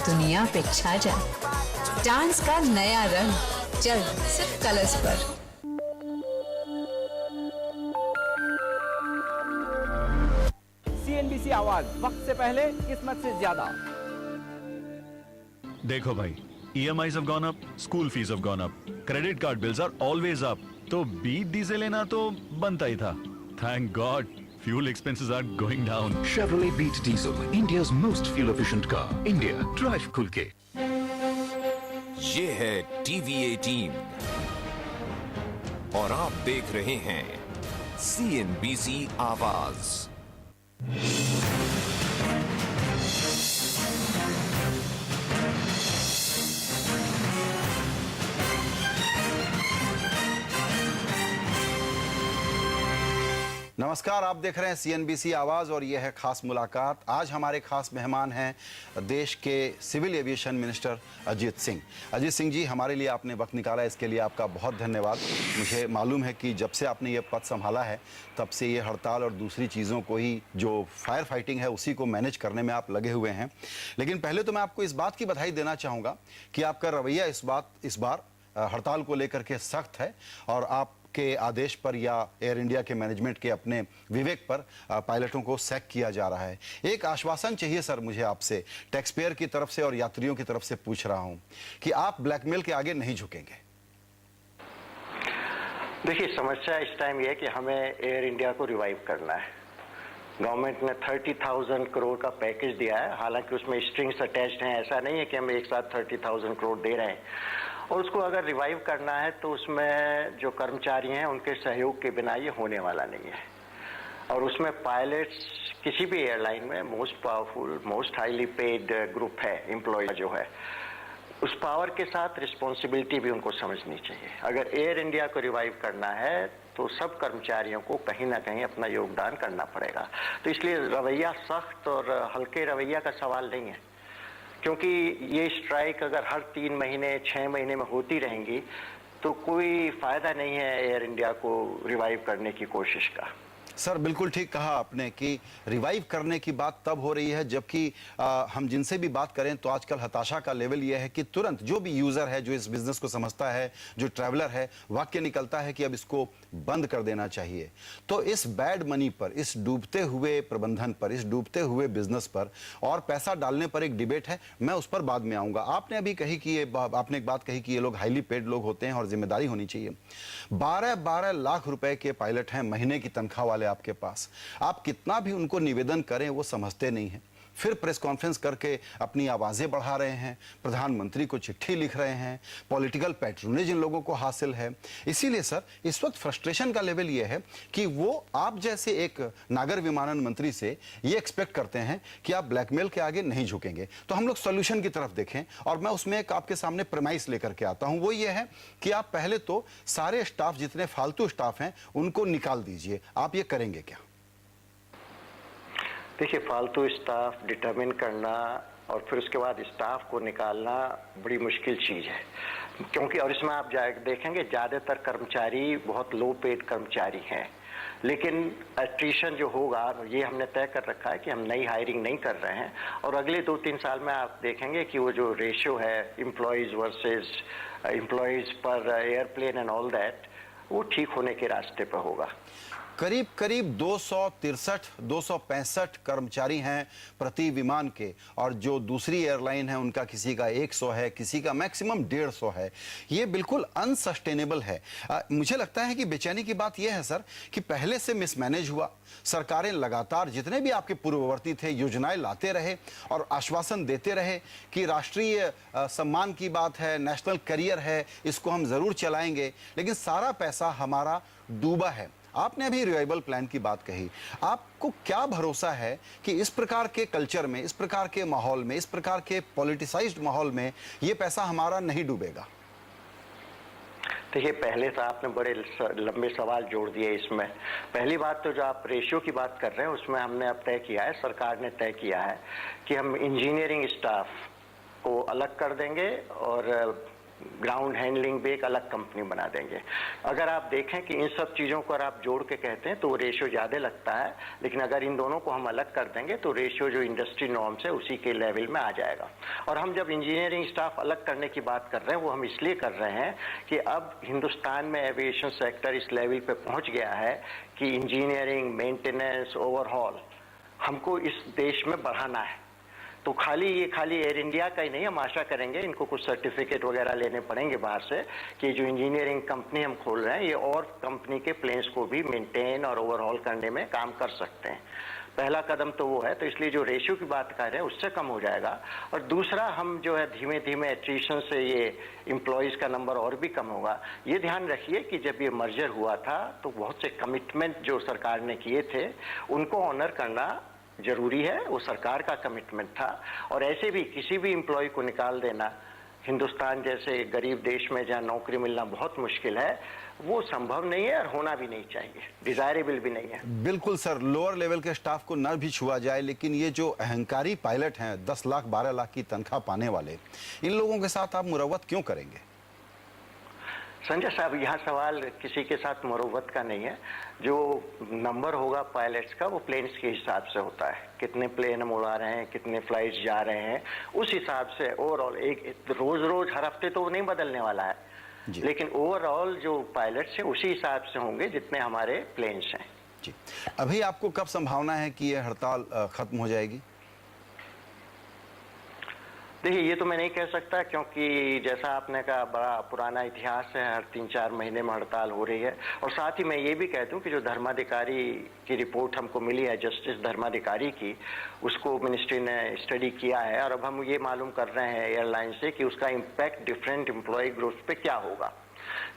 दुनिया पे छा जा। डांस का नया रंग चल सिर्फ कलर्स पर। CNBC आवाज, वक्त से पहले किस्मत से ज्यादा। देखो भाई, EMIs have gone up, school fees have gone up, credit card bills are always up. तो बीट डीजल लेना तो बनता ही था। Thank God, fuel expenses are going down. Chevrolet Beat Diesel, India's most fuel efficient car. India, drive खुल के। ये है TVA team और आप देख रहे हैं CNBC आवाज। नमस्कार, आप देख रहे हैं CNBC आवाज और यह है खास मुलाकात। आज हमारे खास मेहमान हैं देश के civil aviation minister Ajit Singh. Ajit Singh ji, हमारे लिए आपने वक्त निकाला, इसके लिए आपका बहुत धन्यवाद। मुझे मालूम है कि जब से आपने ये पद संभाला है तब से ये हड़ताल और दूसरी चीज़ों को ही, जो फायर फाइटिंग है उसी को मैनेज करने में आप लगे हुए हैं। लेकिन पहले तो मैं आपको इस बात की बधाई देना चाहूँगा कि आपका रवैया इस बार हड़ताल को लेकर के सख्त है और आप के आदेश पर या एयर इंडिया के मैनेजमेंट के अपने विवेक पर पायलटों को सैक किया जा रहा है। एक आश्वासन चाहिए सर मुझे आपसे, टैक्स पेयर की तरफ से और यात्रियों की तरफ से पूछ रहा हूं कि आप ब्लैकमेल के आगे नहीं झुकेंगे। देखिए, समस्या इस टाइम यह है कि हमें एयर इंडिया को रिवाइव करना है। गवर्नमेंट ने 30,000 करोड़ का पैकेज दिया है, हालांकि उसमें स्ट्रिंग्स अटैच्ड हैं। ऐसा नहीं है कि हम एक साथ 30,000 करोड़ दे रहे हैं। और उसको अगर रिवाइव करना है तो उसमें जो कर्मचारी हैं उनके सहयोग के बिना ये होने वाला नहीं है। और उसमें पायलट्स किसी भी एयरलाइन में most powerful, most highly paid group है, एम्प्लॉय जो है, उस पावर के साथ रिस्पॉन्सिबिलिटी भी उनको समझनी चाहिए। अगर एयर इंडिया को रिवाइव करना है तो सब कर्मचारियों को कहीं ना कहीं अपना योगदान करना पड़ेगा। तो इसलिए रवैया सख्त और हल्के रवैया का सवाल नहीं है, क्योंकि ये स्ट्राइक अगर हर 3 महीने 6 महीने में होती रहेंगी तो कोई फायदा नहीं है एयर इंडिया को रिवाइव करने की कोशिश का। सर, बिल्कुल ठीक कहा आपने कि रिवाइव करने की बात तब हो रही है जबकि हम जिनसे भी बात करें तो आजकल हताशा का लेवल यह है कि तुरंत जो भी यूजर है, जो इस बिजनेस को समझता है, जो ट्रैवलर है, वाक्य निकलता है कि अब इसको बंद कर देना चाहिए। तो इस बैड मनी पर, इस डूबते हुए प्रबंधन पर, इस डूबते हुए बिजनेस पर और पैसा डालने पर एक डिबेट है, मैं उस पर बाद में आऊंगा। आपने अभी कही कि आपने एक बात कही कि ये लोग हाईली पेड लोग होते हैं और जिम्मेदारी होनी चाहिए। 12-12 लाख रुपए के पायलट हैं, महीने की तनख्वाह वाले आपके पास। आप कितना भी उनको निवेदन करें वो समझते नहीं हैं। फिर प्रेस कॉन्फ्रेंस करके अपनी आवाजें बढ़ा रहे हैं, प्रधानमंत्री को चिट्ठी लिख रहे हैं, पॉलिटिकल पैट्रोनेज इन लोगों को हासिल है। इसीलिए सर, इस वक्त फ्रस्ट्रेशन का लेवल यह है कि वो आप जैसे एक नागर विमानन मंत्री से ये एक्सपेक्ट करते हैं कि आप ब्लैकमेल के आगे नहीं झुकेंगे। तो हम लोग सोल्यूशन की तरफ देखें और मैं उसमें एक आपके सामने प्रेमाइस लेकर के आता हूं। वो ये है कि आप पहले तो सारे स्टाफ, जितने फालतू स्टाफ हैं, उनको निकाल दीजिए। आप ये करेंगे क्या? देखिए, फालतू स्टाफ डिटरमिन करना और फिर उसके बाद स्टाफ को निकालना बड़ी मुश्किल चीज़ है, क्योंकि और इसमें आप देखेंगे ज़्यादातर कर्मचारी बहुत लो पेड कर्मचारी हैं। लेकिन एट्रिशन जो होगा ये हमने तय कर रखा है कि हम नई हायरिंग नहीं कर रहे हैं और अगले 2-3 साल में आप देखेंगे कि वो जो रेशियो है एम्प्लॉयज़ वर्सेस एम्प्लॉयज़ पर एयरप्लेन एंड ऑल दैट, वो ठीक होने के रास्ते पर होगा। करीब करीब 265 कर्मचारी हैं प्रति विमान के, और जो दूसरी एयरलाइन है उनका किसी का 100 है, किसी का मैक्सिमम 150 है। ये बिल्कुल अनसस्टेनेबल है। मुझे लगता है कि बेचैनी की बात यह है सर कि पहले से मिसमैनेज हुआ। सरकारें लगातार, जितने भी आपके पूर्ववर्ती थे, योजनाएं लाते रहे और आश्वासन देते रहे कि राष्ट्रीय सम्मान की बात है, नेशनल करियर है, इसको हम जरूर चलाएंगे, लेकिन सारा पैसा हमारा डूबा है। आपने अभी रिवाइवल प्लान की बात कही। आपको क्या भरोसा है कि इस प्रकार के कल्चर में, इस प्रकार के माहौल में, इस प्रकार के पॉलिटिसाइज्ड माहौल में ये पैसा हमारा नहीं डूबेगा? देखिए, पहले तो आपने बड़े लंबे सवाल जोड़ दिए इसमें। पहली बात तो जो आप रेशियो की बात कर रहे हैं उसमें हमने अब तय किया है, सरकार ने तय किया है कि हम इंजीनियरिंग स्टाफ को अलग कर देंगे और ग्राउंड हैंडलिंग भी एक अलग कंपनी बना देंगे। अगर आप देखें कि इन सब चीज़ों को अगर आप जोड़ के कहते हैं तो वो रेशियो ज़्यादा लगता है, लेकिन अगर इन दोनों को हम अलग कर देंगे तो रेशियो जो इंडस्ट्री नॉर्म्स है उसी के लेवल में आ जाएगा। और हम जब इंजीनियरिंग स्टाफ अलग करने की बात कर रहे हैं वो हम इसलिए कर रहे हैं कि अब हिंदुस्तान में एविएशन सेक्टर इस लेवल पे पहुंच गया है कि इंजीनियरिंग, मेंटेनेंस, ओवरहॉल हमको इस देश में बढ़ाना है। तो खाली एयर इंडिया का ही नहीं, हम आशा करेंगे इनको कुछ सर्टिफिकेट वगैरह लेने पड़ेंगे बाहर से कि जो इंजीनियरिंग कंपनी हम खोल रहे हैं ये और कंपनी के प्लेन्स को भी मेंटेन और ओवरहॉल करने में काम कर सकते हैं। पहला कदम तो वो है, तो इसलिए जो रेशियो की बात कर रहे हैं उससे कम हो जाएगा। और दूसरा, हम जो है धीमे धीमे एट्रीशन से ये एम्प्लॉयज़ का नंबर और भी कम होगा। ये ध्यान रखिए कि जब ये मर्जर हुआ था तो बहुत से कमिटमेंट जो सरकार ने किए थे उनको ऑनर करना जरूरी है, वो सरकार का कमिटमेंट था। और ऐसे भी किसी भी एम्प्लॉय को निकाल देना हिंदुस्तान जैसे गरीब देश में जहाँ नौकरी मिलना बहुत मुश्किल है, वो संभव नहीं है और होना भी नहीं चाहिए, डिजायरेबल भी नहीं है। बिल्कुल सर, लोअर लेवल के स्टाफ को न भी छुआ जाए, लेकिन ये जो अहंकारी पायलट हैं 10 लाख 12 लाख की तनख्वाह पाने वाले, इन लोगों के साथ आप मुरव्वत क्यों करेंगे? संजय साहब, यहाँ सवाल किसी के साथ मुरव्वत का नहीं है। जो नंबर होगा पायलट्स का वो प्लेन्स के हिसाब से होता है, कितने प्लेन हम उड़ा रहे हैं, कितने फ्लाइट्स जा रहे हैं, उस हिसाब से ओवरऑल। एक रोज हर हफ्ते तो नहीं बदलने वाला है, लेकिन ओवरऑल जो पायलट्स हैं उसी हिसाब से होंगे जितने हमारे प्लेन्स हैं। जी, अभी आपको कब संभावना है कि ये हड़ताल खत्म हो जाएगी? देखिए, ये तो मैं नहीं कह सकता, क्योंकि जैसा आपने कहा बड़ा पुराना इतिहास है, हर 3-4 महीने में हड़ताल हो रही है। और साथ ही मैं ये भी कह दूं कि जो धर्माधिकारी की रिपोर्ट हमको मिली है, जस्टिस धर्माधिकारी की, उसको मिनिस्ट्री ने स्टडी किया है और अब हम ये मालूम कर रहे हैं एयरलाइन से कि उसका इम्पैक्ट डिफरेंट एम्प्लॉय ग्रुप्स पे क्या होगा।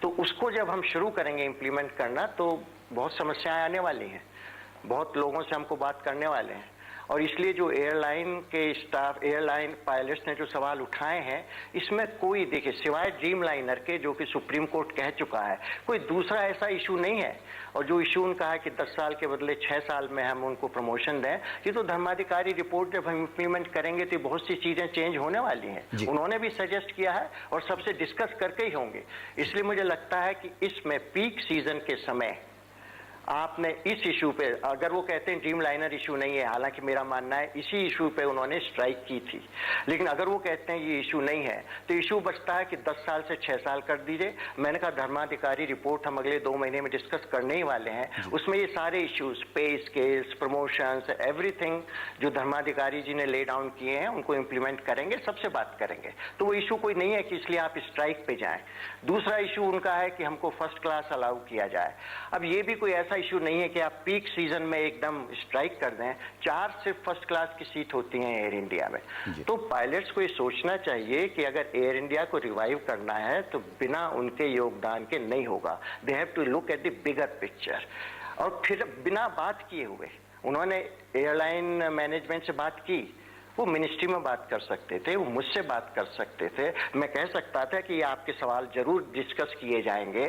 तो उसको जब हम शुरू करेंगे इम्प्लीमेंट करना तो बहुत समस्याएं आने वाली हैं, बहुत लोगों से हमको बात करने वाले हैं। और इसलिए जो एयरलाइन के स्टाफ, एयरलाइन पायलट्स ने जो सवाल उठाए हैं, इसमें कोई, देखिए, सिवाय ड्रीम लाइनर के जो कि सुप्रीम कोर्ट कह चुका है, कोई दूसरा ऐसा इशू नहीं है। और जो इशू उनका है कि 10 साल के बदले 6 साल में हम उनको प्रमोशन दें, ये तो धर्माधिकारी रिपोर्ट जब हम इम्प्लीमेंट करेंगे तो बहुत सी चीजें चेंज होने वाली हैं। उन्होंने भी सजेस्ट किया है और सबसे डिस्कस करके ही होंगे। इसलिए मुझे लगता है कि इसमें पीक सीजन के समय आपने इस इशू पे, अगर वो कहते हैं ड्रीम लाइनर इशू नहीं है, हालांकि मेरा मानना है इसी इशू पे उन्होंने स्ट्राइक की थी, लेकिन अगर वो कहते हैं ये इशू नहीं है तो इशू बचता है कि 10 साल से 6 साल कर दीजिए। मैंने कहा धर्माधिकारी रिपोर्ट हम अगले 2 महीने में डिस्कस करने ही वाले हैं, उसमें ये सारे इश्यूज, पे स्केल्स, प्रमोशंस, एवरीथिंग जो धर्माधिकारी जी ने ले डाउन किए हैं उनको इम्प्लीमेंट करेंगे, सबसे बात करेंगे। तो वो इशू कोई नहीं है कि इसलिए आप स्ट्राइक पे जाएं। दूसरा इशू उनका है कि हमको फर्स्ट क्लास अलाउ किया जाए। अब ये भी कोई ऐसा इशू नहीं है कि आप पीक सीजन में एकदम स्ट्राइक कर दें। 4 सिर्फ फर्स्ट क्लास की सीट होती हैं एयर इंडिया में। तो पायलट्स को ये सोचना चाहिए कि अगर एयर इंडिया को रिवाइव करना है तो बिना उनके योगदान के नहीं होगा। They have to look at the bigger picture. और फिर बिना बात किए हुए उन्होंने एयरलाइन मैनेजमेंट से बात की, वो मिनिस्ट्री में बात कर सकते थे, वो मुझसे बात कर सकते थे, मैं कह सकता था कि ये आपके सवाल जरूर डिस्कस किए जाएंगे।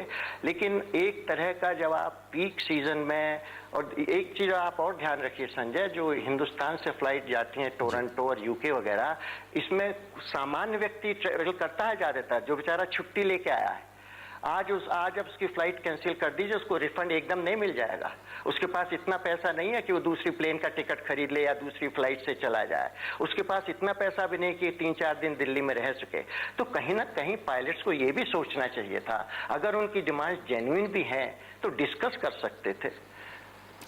लेकिन एक तरह का जब आप पीक सीजन में, और एक चीज़ आप और ध्यान रखिए संजय, जो हिंदुस्तान से फ्लाइट जाती हैं टोरंटो और यूके वगैरह, इसमें सामान्य व्यक्ति ट्रेवल करता है ज़्यादातर, जो बेचारा छुट्टी लेके आया है। आज अब उसकी फ्लाइट कैंसिल कर दीजिए, उसको रिफंड एकदम नहीं मिल जाएगा। उसके पास इतना पैसा नहीं है कि वो दूसरी प्लेन का टिकट खरीद ले या दूसरी फ्लाइट से चला जाए। उसके पास इतना पैसा भी नहीं कि 3-4 दिन दिल्ली में रह सके। तो कहीं ना कहीं पायलट्स को ये भी सोचना चाहिए था, अगर उनकी डिमांड जेन्युइन भी हैं तो डिस्कस कर सकते थे।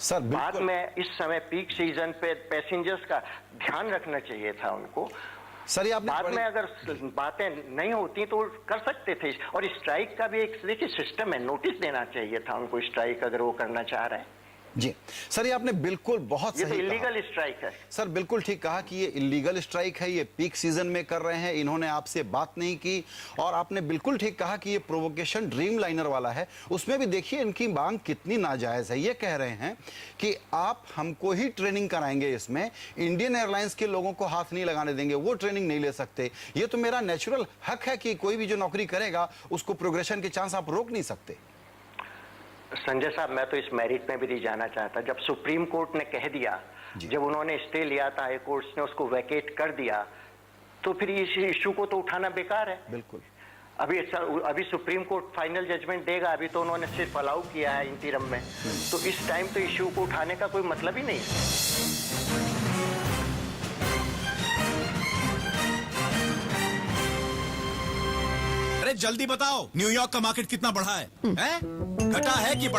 सर बाद में इस समय पीक सीजन पे पैसेंजर्स का ध्यान रखना चाहिए था उनको। सर, ये आपने बाद में अगर बातें नहीं होती तो कर सकते थे। और स्ट्राइक का भी एक देखिए सिस्टम है, नोटिस देना चाहिए था उनको स्ट्राइक अगर वो करना चाह रहे हैं। जी सर, ये आपने बिल्कुल बहुत सही कहा। इलीगल स्ट्राइक है सर, बिल्कुल ठीक कहा कि ये इलीगल स्ट्राइक है, ये पीक सीजन में कर रहे हैं, इन्होंने आपसे बात नहीं की। और आपने बिल्कुल ठीक कहा कि ये प्रोवोकेशन ड्रीम लाइनर वाला है, उसमें भी देखिए इनकी मांग कितनी नाजायज है। ये कह रहे हैं कि आप हमको ही ट्रेनिंग कराएंगे, इसमें इंडियन एयरलाइंस के लोगों को हाथ नहीं लगाने देंगे, वो ट्रेनिंग नहीं ले सकते। ये तो मेरा नेचुरल हक है कि कोई भी जो नौकरी करेगा उसको प्रोग्रेशन के चांस आप रोक नहीं सकते। संजय साहब, मैं तो इस मेरिट में भी नहीं जाना चाहता। जब सुप्रीम कोर्ट ने कह दिया, जब उन्होंने स्टे लिया था, हाई कोर्ट ने उसको वैकेट कर दिया, तो फिर इस इशू को तो उठाना बेकार है। बिल्कुल। अभी सुप्रीम कोर्ट फाइनल जजमेंट देगा, अभी तो उन्होंने सिर्फ अलाउ किया है इंटीरिम में, तो इस टाइम तो इश्यू को उठाने का कोई मतलब ही नहीं है। अरे जल्दी बताओ, न्यूयॉर्क का मार्केट कितना बढ़ा है? घटा है कि बढ़ा?